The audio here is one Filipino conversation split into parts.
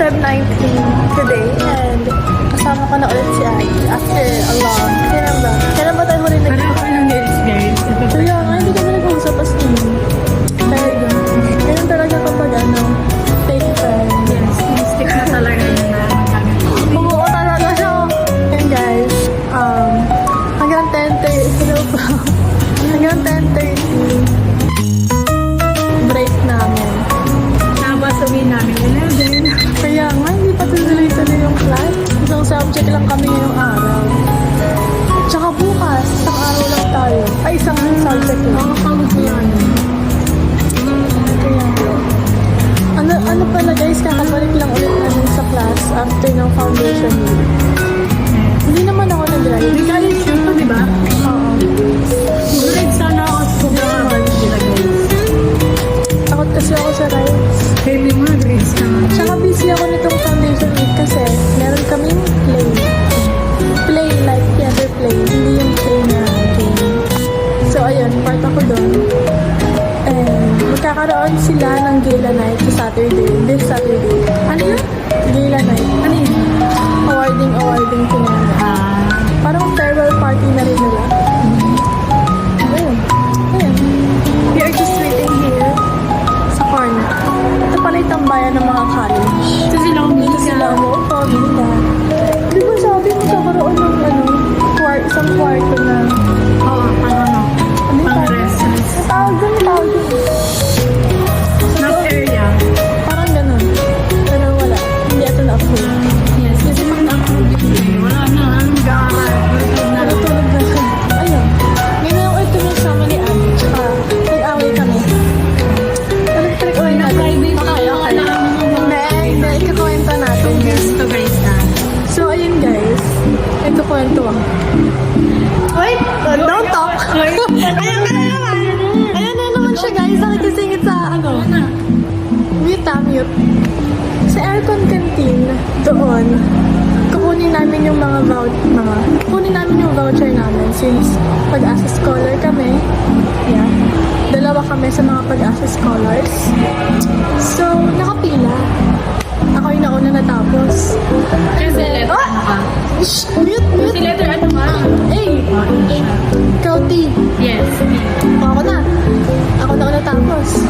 Feb 19 today and kasama ko na ulit si Aggie after a long. Kailan ba tayo huli Parang ako ng nails, guys. Ito pa. Kaya nga, hindi kami nag-uusap as in. Kaya yun. Ganun talaga kapag fake friend. Yes, stick na talaga yun na magamit. Bumuo talaga siya. And guys, hanggang 10:30, hanggang 10:30, break namin. Tapos sabihin namin, 11. Kaya nga, hindi pa tuloy-tuloy yung class. Isang subject lang kami ngayong araw. Tsaka bukas, isang araw lang tayo. Ay, isang subject lang. Makakapagod ko yan. Kaya ano pala guys, kakabalik lang ulit namin sa class after ng foundation year. Hindi naman ako nag-drive. May college yun to, di ba? Oo. Grade sana ako at sobrang college nila, guys. Takot kasi ako sa rides. Baby mo, grades ka nga. Tsaka busy ako nitong foundation week kasi meron kaming play. Play like theater play, hindi yung play na game. So ayun, part ako doon. And magkakaroon sila ng gala night sa Saturday, this Saturday. Ano yun? Gala night. Ano yun? Awarding kinana. Parang farewell party na rin nila. Ayun. Ayun. We are just waiting here sa corner. Ito pala yung tambayan ng mga college. Ito sila kung Dito sila mo, pamilya. Di ba sabi mo kakaroon ng isang kwarto na Oo, ano. Pang-rest. tawag doon. Not area. Parang ganun. Pero wala. Hindi ito na-approve. Yes, kasi pag na-approve yun eh. Wala na, anong gaaral. Natulog na siya. Ayun. Ngayon lang ito yung sama ni Anne. Tsaka nag-away kami. Electric away natin. Private tayo, Okay. alam mo mo. Hindi. Ikakwento natin. Yes, to guys na. So, ayun guys. Ito kwento ah. Wait! Don't talk! Ayan na naman! Ayan na naman siya guys. Nakikisingit sa mute. Sa aircon canteen, doon, kukunin namin yung kukunin namin yung voucher namin since pag-asa scholar kami. Yeah. Dalawa kami sa mga pag-asa scholars. So, nakapila. Ako yung nauna natapos. Kasi letter ano ka? Shh! Mute! Kasi letter ano ka? Hey! Ikaw, T. Yes. Ako na. Ako na natapos.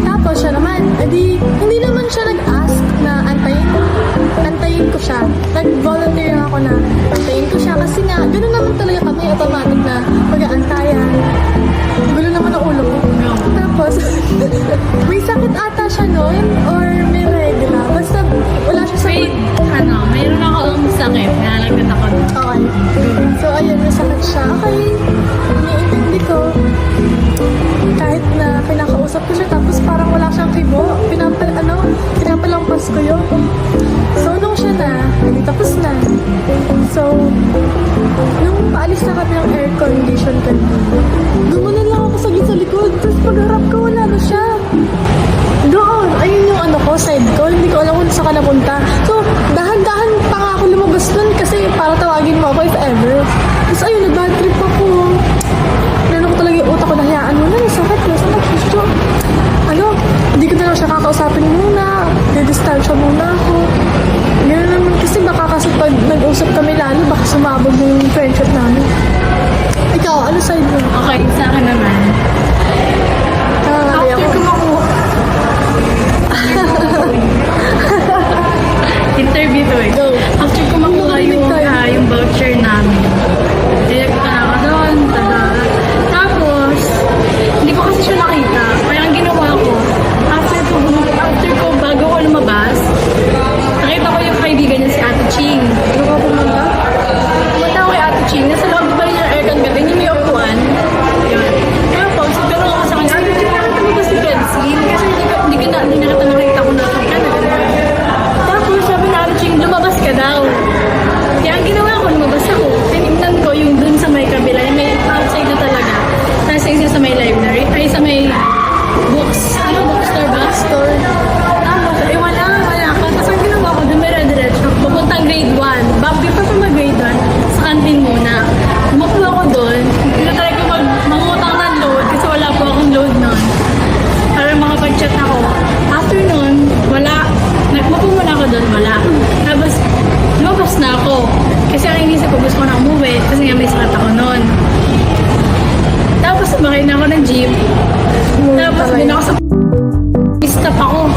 Tapos siya naman, hindi naman siya nag-ask na antayin ko siya. Nag-volunteer ako na antayin ko siya kasi nga, gano'n naman talaga kami, automatic na mag-aantayan. Gulo naman ang ulo ko. Tapos, may sakit ata siya noon or may regla. Basta wala siya sa... Wait, mayroon akong sakit. Nalagdat ako. Okay. So, ayun, may sakit siya. Okay. Iniintindi ko. Kahit na kinakausap ko siya, tapos parang wala siyang kibo. Pinapalampas ko yun. So, nung siya na, hindi tapos na. So, nung paalis na kami ng air condition kanina, gumanan lang ako saglit sa likod. Tapos pagharap ko, wala na siya. Doon, ayun yung side ko. Hindi ko alam kung saan ka napunta. So, dahan-dahan pa nga ako lumabas nun kasi para tawagin mo ako if ever. Tapos ayun, nag-bad trip ako. Nano ko talaga yung utak ko, nahayaan mo na, sakit na, gusto. Hindi ko na lang siya kakausapin muna. Didistansya muna ako. Ganun naman kasi baka kasi pag nag-usap kami lalo, baka sumabog yung friendship namin. Ikaw, ano side mo? Okay, sa akin naman. After ko makuha. Interview to eh. Go. After ko makuha yung voucher namin. Direct na ako doon. Tapos, hindi ko kasi siya nakita. Kaya ang ginawa ko, after ko bago ko lumabas, nakita ko yung kaibigan niya si Ate Ching. Ano ka pumunta? Pumunta ako kay Ate Ching. Nasa loob ba rin yung aircon gabi? Hindi may upuan. Yun. Kaya po, siguro ako sa kanya.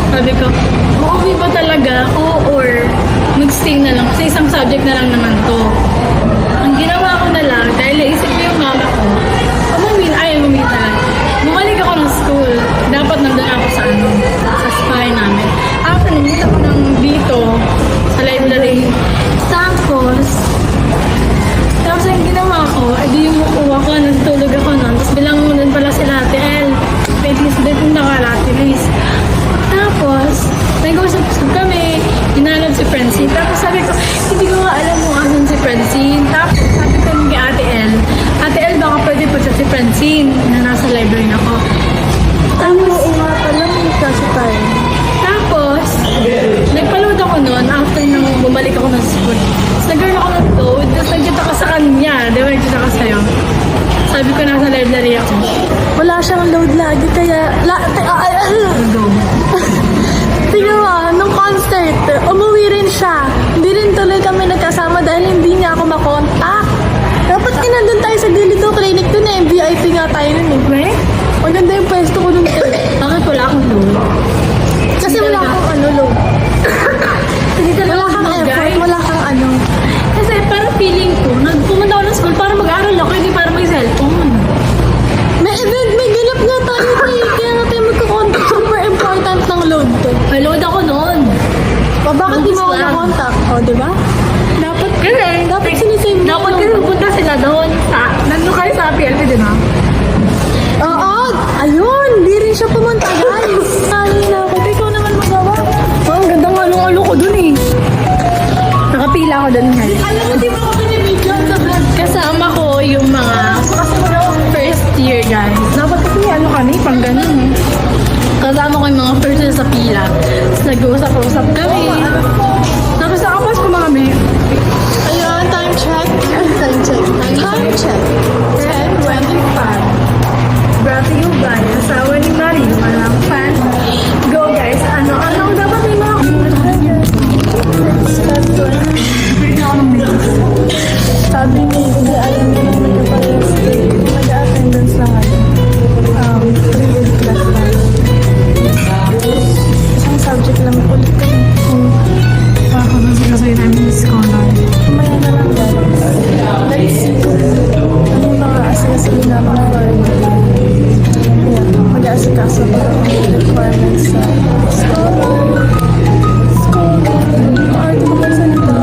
Sabi ko, okay ba talaga ako or mag-stay na lang kasi isang subject na lang naman to. Ang ginawa ko na lang, dahil naisip ko yung mama ko, umuwi talaga. Bumalik ako ng school. Dapat nandun ako sa sa spy namin. After, nandun ako ng dito, sa library. Tapos yung ginawa ko, edi yung mukuha ko, natutulog ako nun. Tapos bilang nun pala sila, Ate El, dito na ka, Ate Liz. Tapos, nag-usap kami, hinanap si Francine. Tapos sabi ko, hindi ko nga alam kung asan si Francine. Tapos sabi ko kay Ate El, baka pwede po siya si Francine na nasa library ako. Tapos, oo nga pala, may kasi tayo. Tapos, nagpa-load ako noon after nang bumalik ako ng school. Tapos nag-girl ako ng load, tapos nagkita ko sa kanya. Di ba nagkita ko sa'yo? Sabi ko nasa library ako. Wala siyang load lagi, kaya... Tingnan mo, nung concert, umuwi rin siya. Hindi rin tuloy kami nagkasama dahil hindi niya ako makontak. Dapat nandun tayo sa gilid ko, clinic dun eh. VIP nga tayo nun eh. Right? Maganda yung pwesto ko dun eh. Bakit wala akong load? Kasi wala akong load. Hindi talaga Wala kang mag-guide. effort, wala kang Kasi parang feeling ko, pumunta ako ng school para mag-aral ako, hindi para may cellphone. May event, may ganap nga tayo eh. Kaya nga tayo magkakontak. Super important ng load ko. May load ako noon. O bakit di mo ako Lang. nakontak? O, di ba? Dapat, Dapat sinisave mo Dapat yung kasi load. pupunta sila doon. Nandun kayo sa PLP din ha? Oo, ayun, di rin siya pumunta, guys. Ay, naku, ikaw naman magawa. Oh, ang ganda ng along-alo ko dun eh. Nakapila ako dun ngayon. Alam mo, di ba ako pinibidyo sa vlog? Kasama ko yung mga first year guys. Dapat kasi kami, pang ganun. Kasama ko yung mga first year sa pila. Tapos nag-uusap-usap kami. Tapos nakapas ko mga kami. Ayun, time check. Time check. Time check. 10:25. Brought to you by asawa ni Marie. Walang fan. Go guys. Ano dapat may mga Sabi ni, hindi alam mo nung nagpa-stay. Mag-attendance lang ako. 3 class lang. Isang subject lang ulit ko. ako na sila sa'yo namin ni scholar. Kumaya na lang guys. Let's see kung anong naka-assessment namin for mag-aasikaso pa ang requirements sa scholar. Arte ko pa salita.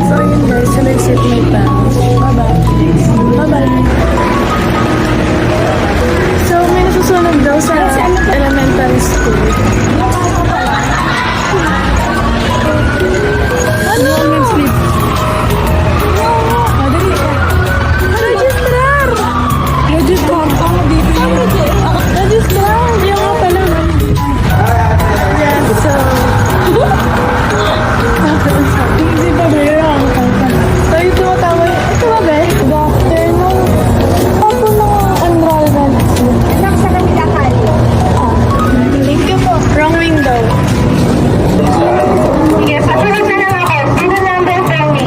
So yun guys, so nag-sit my pants. Bye-bye. Bye-bye. So may nasusunog daw sa elementary school. Ano? Registrar! Registrar! Registrar! Yung nga pala. Yes, so... Hindi ba ba yun? So yung tumatawa, ito ba ba? Doctor nung... Ako nung enrollment. Anak sa kanila kali. Thank you po. Wrong window. Sige, pasunod na lang ako. Sino number from me?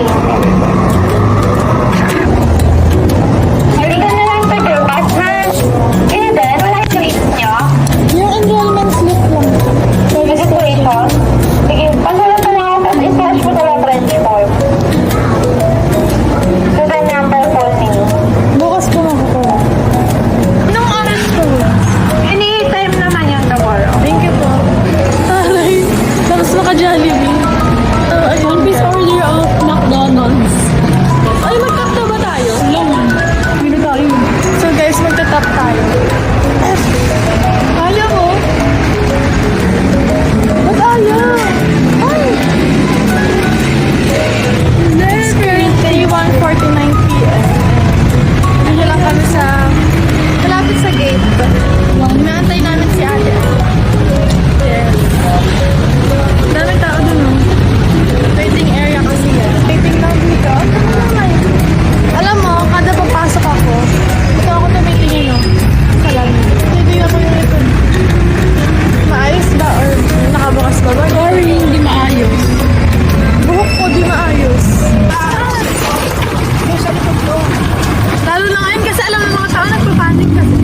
Halika na lang sa bukas, ha? And then, wala yung list nyo. kasi